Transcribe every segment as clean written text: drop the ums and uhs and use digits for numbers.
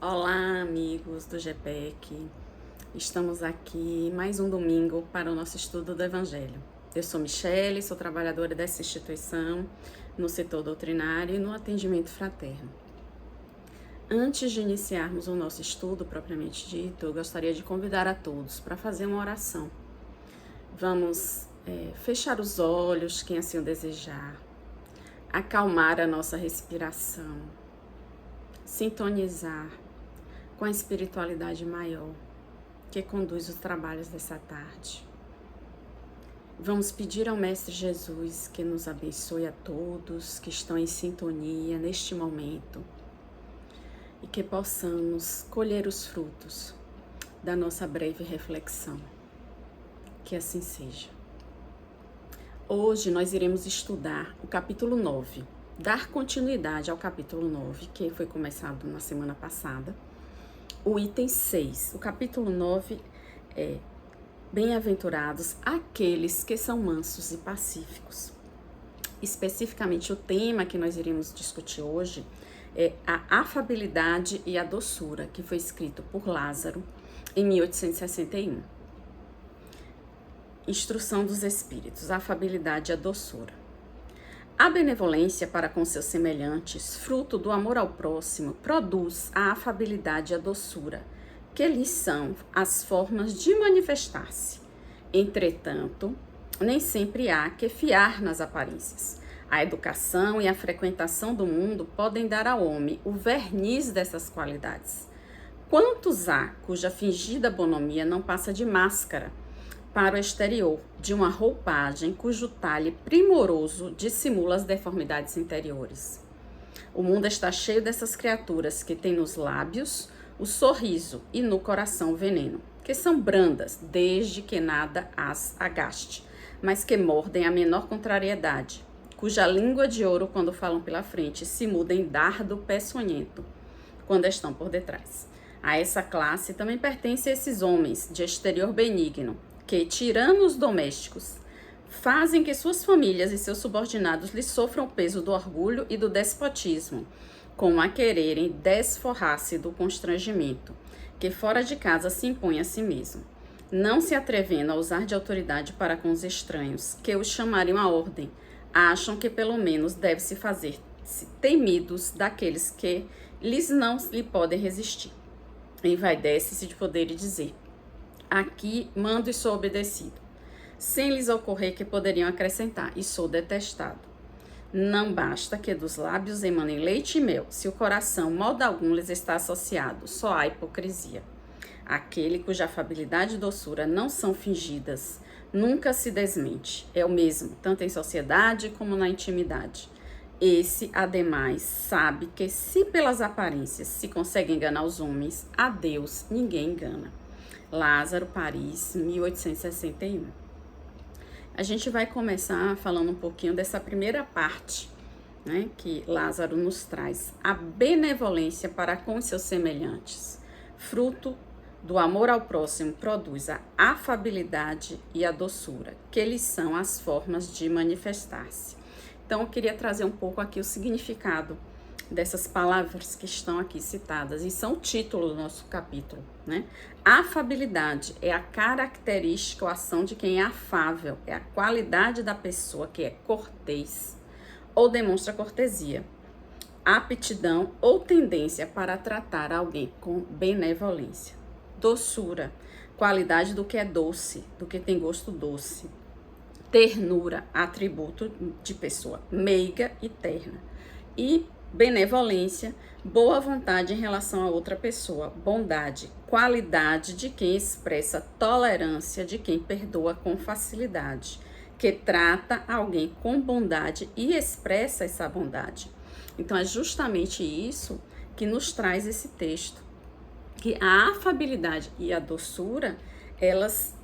Olá, amigos do GPEC. Estamos aqui mais um domingo para o nosso estudo do Evangelho. Eu sou Michele, sou trabalhadora dessa instituição no setor doutrinário e no atendimento fraterno. Antes de iniciarmos o nosso estudo propriamente dito, eu gostaria de convidar a todos para fazer uma oração. Vamos fechar os olhos, quem assim o desejar, acalmar a nossa respiração, sintonizar com a espiritualidade maior que conduz os trabalhos dessa tarde. Vamos pedir ao Mestre Jesus que nos abençoe a todos que estão em sintonia neste momento e que possamos colher os frutos da nossa breve reflexão. Que assim seja. Hoje nós iremos estudar o capítulo 9, dar continuidade ao capítulo 9, que foi começado na semana passada. O item 6, o capítulo 9 é: bem-aventurados aqueles que são mansos e pacíficos. Especificamente o tema que nós iremos discutir hoje é a afabilidade e a doçura, que foi escrito por Lázaro em 1861. Instrução dos Espíritos, a afabilidade e a doçura. A benevolência para com seus semelhantes, fruto do amor ao próximo, produz a afabilidade e a doçura, que lhes são as formas de manifestar-se. Entretanto, nem sempre há que fiar nas aparências. A educação e a frequentação do mundo podem dar ao homem o verniz dessas qualidades. Quantos há cuja fingida bonomia não passa de máscara para o exterior, de uma roupagem cujo talhe primoroso dissimula as deformidades interiores? O mundo está cheio dessas criaturas que têm nos lábios o sorriso e no coração o veneno, que são brandas desde que nada as agaste, mas que mordem a menor contrariedade, cuja língua de ouro, quando falam pela frente, se muda em dardo peçonhento quando estão por detrás. A essa classe também pertencem esses homens de exterior benigno, que, tiranos domésticos, fazem que suas famílias e seus subordinados lhes sofram o peso do orgulho e do despotismo, como a quererem desforrar-se do constrangimento, que fora de casa se impõe a si mesmo, não se atrevendo a usar de autoridade para com os estranhos, que os chamariam à ordem, acham que pelo menos deve-se fazer-se temidos daqueles que não lhe podem resistir. Envaidece-se de poder dizer: aqui mando e sou obedecido, sem lhes ocorrer que poderiam acrescentar: e sou detestado. Não basta que dos lábios emanem leite e mel, se o coração, modo algum, lhes está associado, só há hipocrisia. Aquele cuja afabilidade e doçura não são fingidas, nunca se desmente, é o mesmo, tanto em sociedade como na intimidade. Esse, ademais, sabe que se pelas aparências se consegue enganar os homens, a Deus ninguém engana. Lázaro, Paris, 1861. A gente vai começar falando um pouquinho dessa primeira parte, né, que Lázaro nos traz. A benevolência para com os seus semelhantes, fruto do amor ao próximo, produz a afabilidade e a doçura, que eles são as formas de manifestar-se. Então, eu queria trazer um pouco aqui o significado dessas palavras que estão aqui citadas, e são o título do nosso capítulo, né? A afabilidade é a característica ou ação de quem é afável, é a qualidade da pessoa que é cortês ou demonstra cortesia, aptidão ou tendência para tratar alguém com benevolência. Doçura, qualidade do que é doce, do que tem gosto doce. Ternura, atributo de pessoa meiga e terna. E benevolência, boa vontade em relação a outra pessoa. Bondade, qualidade de quem expressa tolerância, de quem perdoa com facilidade, que trata alguém com bondade e expressa essa bondade. Então, é justamente isso que nos traz esse texto, que a afabilidade e a doçura, elas,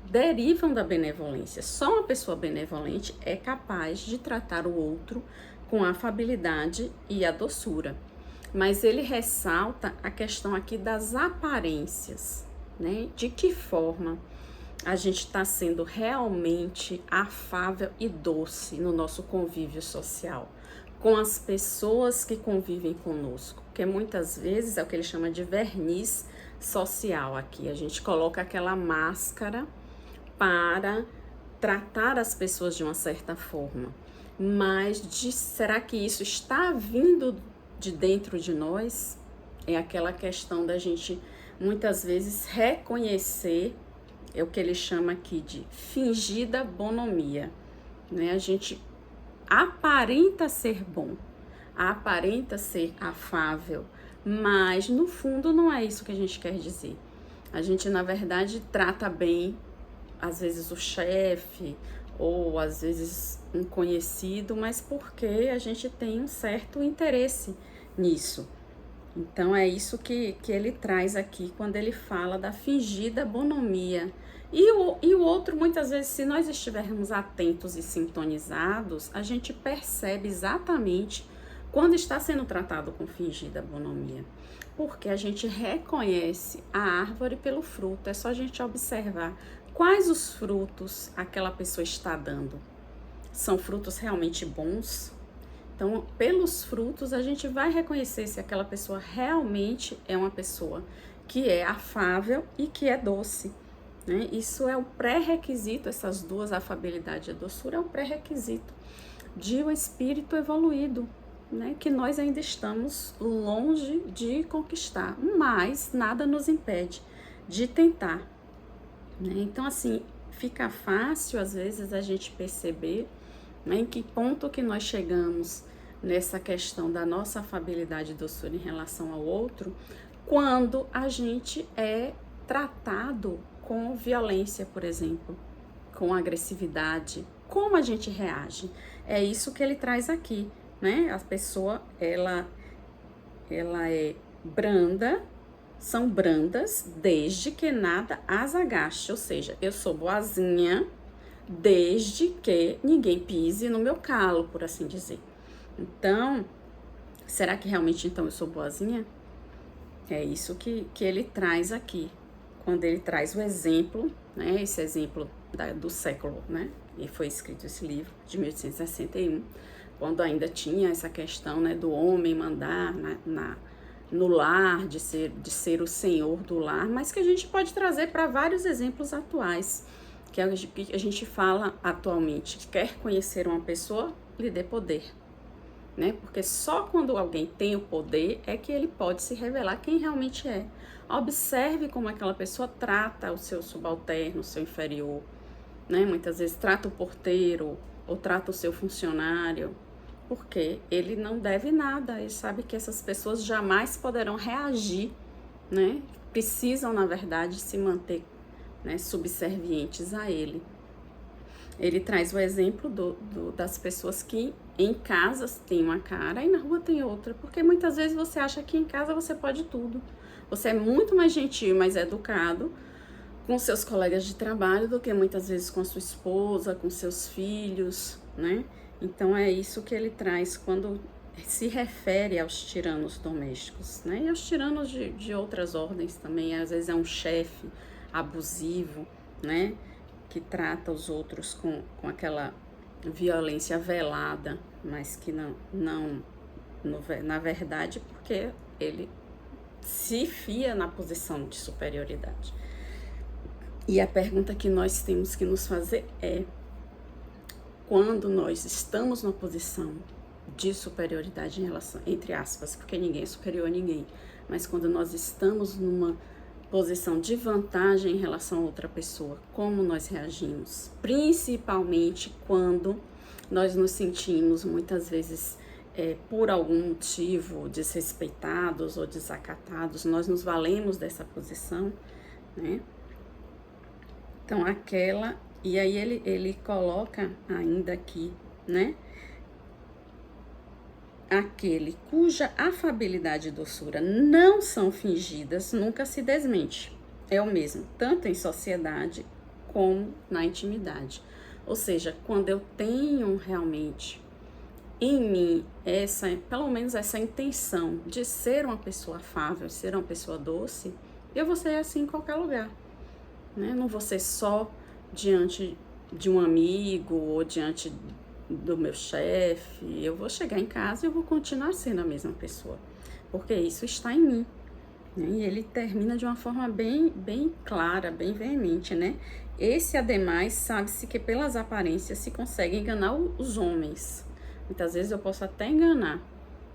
derivam da benevolência. Só uma pessoa benevolente é capaz de tratar o outro com a afabilidade e a doçura. Mas ele ressalta a questão aqui das aparências, né? De que forma a gente está sendo realmente afável e doce no nosso convívio social, com as pessoas que convivem conosco, porque muitas vezes é o que ele chama de verniz social aqui. A gente coloca aquela máscara para tratar as pessoas de uma certa forma, mas será que isso está vindo de dentro de nós? É aquela questão da gente muitas vezes reconhecer, é o que ele chama aqui de fingida bonomia, né? A gente aparenta ser bom, aparenta ser afável, mas no fundo não é isso que a gente quer dizer. A gente, na verdade, trata bem, às vezes, o chefe, ou às vezes um conhecido, mas porque a gente tem um certo interesse nisso. Então é isso que ele traz aqui quando ele fala da fingida bonomia. E o outro, muitas vezes, se nós estivermos atentos e sintonizados, a gente percebe exatamente quando está sendo tratado com fingida bonomia. Porque a gente reconhece a árvore pelo fruto. É só a gente observar quais os frutos aquela pessoa está dando. São frutos realmente bons? Então, pelos frutos, a gente vai reconhecer se aquela pessoa realmente é uma pessoa que é afável e que é doce, né? Isso é o pré-requisito, essas duas, afabilidade e a doçura, é o pré-requisito de um espírito evoluído, né? Que nós ainda estamos longe de conquistar, mas nada nos impede de tentar, né? Então, assim, fica fácil, às vezes, a gente perceber, né, em que ponto que nós chegamos nessa questão da nossa afabilidade e doçura em relação ao outro, quando a gente é tratado com violência, por exemplo, com agressividade, como a gente reage. É isso que ele traz aqui, né? A pessoa, ela é branda, são brandas desde que nada as agaste, ou seja, eu sou boazinha desde que ninguém pise no meu calo, por assim dizer. Então, será que realmente então eu sou boazinha? É isso que ele traz aqui, quando ele traz o exemplo, né, esse exemplo do século, né, e foi escrito esse livro de 1861, quando ainda tinha essa questão, né, do homem mandar no lar, de ser o senhor do lar, mas que a gente pode trazer para vários exemplos atuais, que a gente fala atualmente, que quer conhecer uma pessoa, lhe dê poder, né? Porque só quando alguém tem o poder é que ele pode se revelar quem realmente é. Observe como aquela pessoa trata o seu subalterno, o seu inferior, né? Muitas vezes trata o porteiro ou trata o seu funcionário, porque ele não deve nada, ele sabe que essas pessoas jamais poderão reagir, né? Precisam, na verdade, se manter, né, subservientes a ele. Ele traz o exemplo das pessoas que em casa tem uma cara e na rua tem outra, porque muitas vezes você acha que em casa você pode tudo. Você é muito mais gentil, mais educado com seus colegas de trabalho do que muitas vezes com a sua esposa, com seus filhos, né? Então é isso que ele traz quando se refere aos tiranos domésticos, né? E aos tiranos de outras ordens também. Às vezes é um chefe abusivo, né? Que trata os outros com aquela violência velada, mas que na verdade, porque ele se fia na posição de superioridade. E a pergunta que nós temos que nos fazer é: quando nós estamos numa posição de superioridade em relação, entre aspas, porque ninguém é superior a ninguém, mas quando nós estamos numa posição de vantagem em relação a outra pessoa, como nós reagimos? Principalmente quando nós nos sentimos muitas vezes por algum motivo desrespeitados ou desacatados, nós nos valemos dessa posição, né? Então e aí ele coloca ainda aqui, né? Aquele cuja afabilidade e doçura não são fingidas, nunca se desmente. É o mesmo, tanto em sociedade como na intimidade. Ou seja, quando eu tenho realmente em mim pelo menos essa intenção de ser uma pessoa afável, ser uma pessoa doce, eu vou ser assim em qualquer lugar, né? Não vou ser só diante de um amigo ou diante do meu chefe. Eu vou chegar em casa e eu vou continuar sendo a mesma pessoa, porque isso está em mim. E ele termina de uma forma bem clara, bem veemente, né? Esse, ademais, sabe-se que pelas aparências se consegue enganar os homens. Muitas vezes eu posso até enganar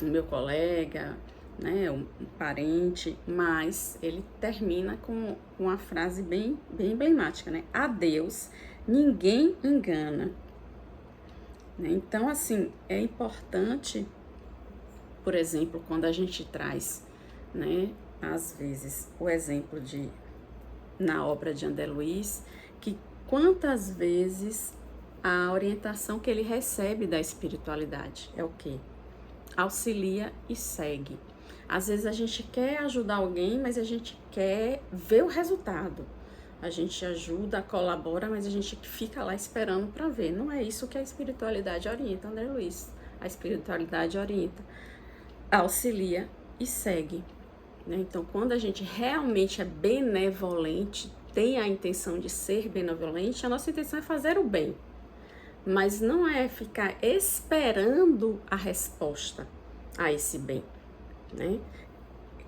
o meu colega, né, um parente, mas ele termina com uma frase bem emblemática, né? A Deus ninguém engana. Então, assim, é importante, por exemplo, quando a gente traz, né, às vezes, o exemplo na obra de André Luiz, que quantas vezes a orientação que ele recebe da espiritualidade é o quê? Auxilia e segue. Às vezes a gente quer ajudar alguém, mas a gente quer ver o resultado. A gente ajuda, colabora, mas a gente fica lá esperando para ver. Não é isso que a espiritualidade orienta, André Luiz. A espiritualidade orienta, auxilia e segue. Então, quando a gente realmente é benevolente, tem a intenção de ser benevolente, a nossa intenção é fazer o bem. Mas não é ficar esperando a resposta a esse bem, né?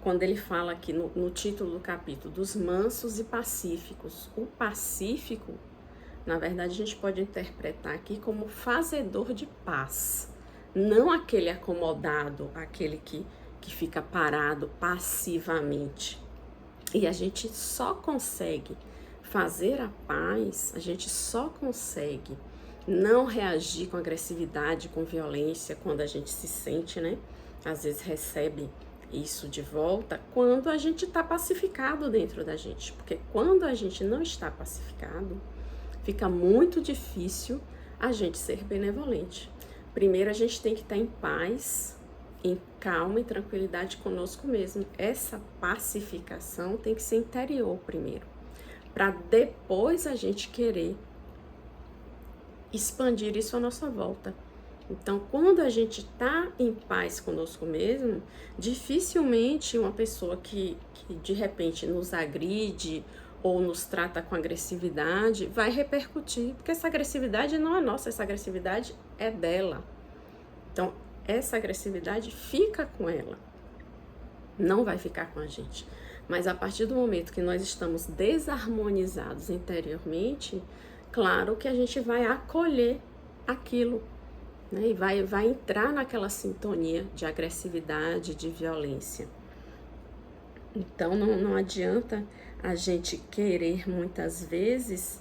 Quando ele fala aqui no título do capítulo, dos mansos e pacíficos, o pacífico, na verdade, a gente pode interpretar aqui como fazedor de paz. Não aquele acomodado, aquele que fica parado passivamente. E a gente só consegue fazer a paz, a gente só consegue não reagir com agressividade, com violência, quando a gente se sente, né? Às vezes recebe isso de volta, quando a gente está pacificado dentro da gente. Porque quando a gente não está pacificado, fica muito difícil a gente ser benevolente. Primeiro, a gente tem que estar em paz, em calma e tranquilidade conosco mesmo. Essa pacificação tem que ser interior primeiro, para depois a gente querer expandir isso à nossa volta. Então, quando a gente está em paz conosco mesmo, dificilmente uma pessoa que de repente nos agride ou nos trata com agressividade vai repercutir, porque essa agressividade não é nossa, essa agressividade é dela. Então, essa agressividade fica com ela, não vai ficar com a gente. Mas a partir do momento que nós estamos desarmonizados interiormente, claro que a gente vai acolher aquilo, né? E vai entrar naquela sintonia de agressividade, de violência. Então, não adianta a gente querer, muitas vezes,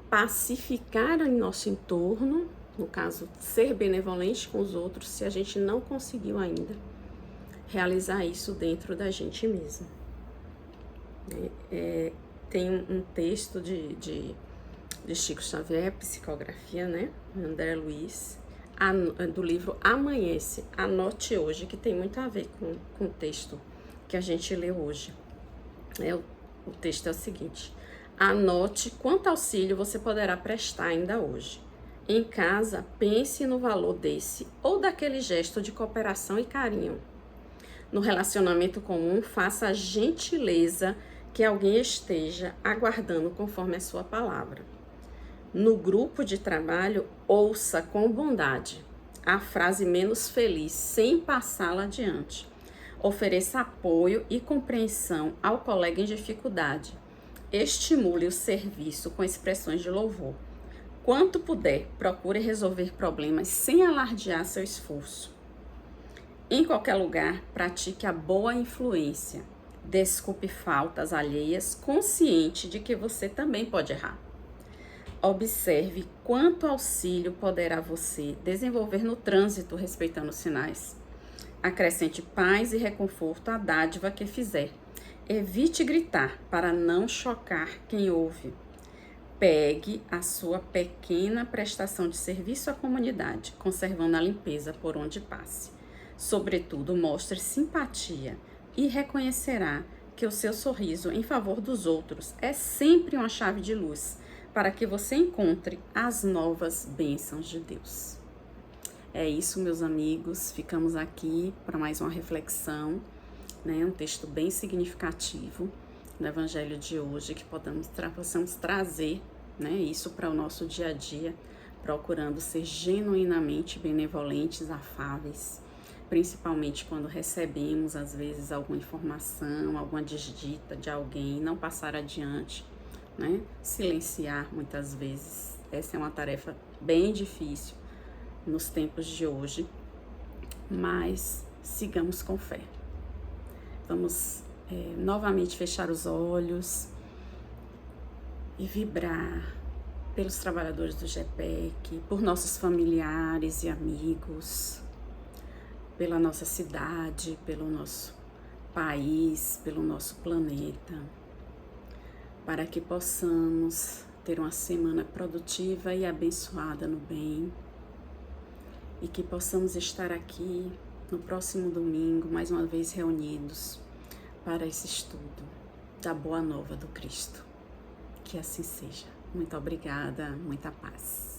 pacificar em nosso entorno, no caso, ser benevolente com os outros, se a gente não conseguiu ainda realizar isso dentro da gente mesmo. Tem um texto de Chico Xavier, Psicografia, né? André Luiz, do livro Amanhece, anote hoje, que tem muito a ver com o texto que a gente leu hoje. O texto é o seguinte: anote quanto auxílio você poderá prestar ainda hoje. Em casa, pense no valor desse ou daquele gesto de cooperação e carinho. No relacionamento comum, faça a gentileza que alguém esteja aguardando conforme a sua palavra. No grupo de trabalho, ouça com bondade a frase menos feliz, sem passá-la adiante. Ofereça apoio e compreensão ao colega em dificuldade. Estimule o serviço com expressões de louvor. Quanto puder, procure resolver problemas sem alardear seu esforço. Em qualquer lugar, pratique a boa influência. Desculpe faltas alheias, consciente de que você também pode errar. Observe quanto auxílio poderá você desenvolver no trânsito, respeitando os sinais. Acrescente paz e reconforto à dádiva que fizer. Evite gritar para não chocar quem ouve. Pegue a sua pequena prestação de serviço à comunidade, conservando a limpeza por onde passe. Sobretudo, mostre simpatia e reconhecerá que o seu sorriso em favor dos outros é sempre uma chave de luz para que você encontre as novas bênçãos de Deus. É isso, meus amigos. Ficamos aqui para mais uma reflexão, né? Um texto bem significativo. no Evangelho de hoje, que possamos trazer, né, isso para o nosso dia a dia, procurando ser genuinamente benevolentes, afáveis, principalmente quando recebemos, às vezes, alguma informação, alguma desdita de alguém, não passar adiante, né? Silenciar muitas vezes. Essa é uma tarefa bem difícil nos tempos de hoje, mas sigamos com fé. Vamos novamente fechar os olhos e vibrar pelos trabalhadores do GPEC, por nossos familiares e amigos, pela nossa cidade, pelo nosso país, pelo nosso planeta, para que possamos ter uma semana produtiva e abençoada no bem e que possamos estar aqui no próximo domingo, mais uma vez reunidos para esse estudo da Boa Nova do Cristo. Que assim seja. Muito obrigada, muita paz.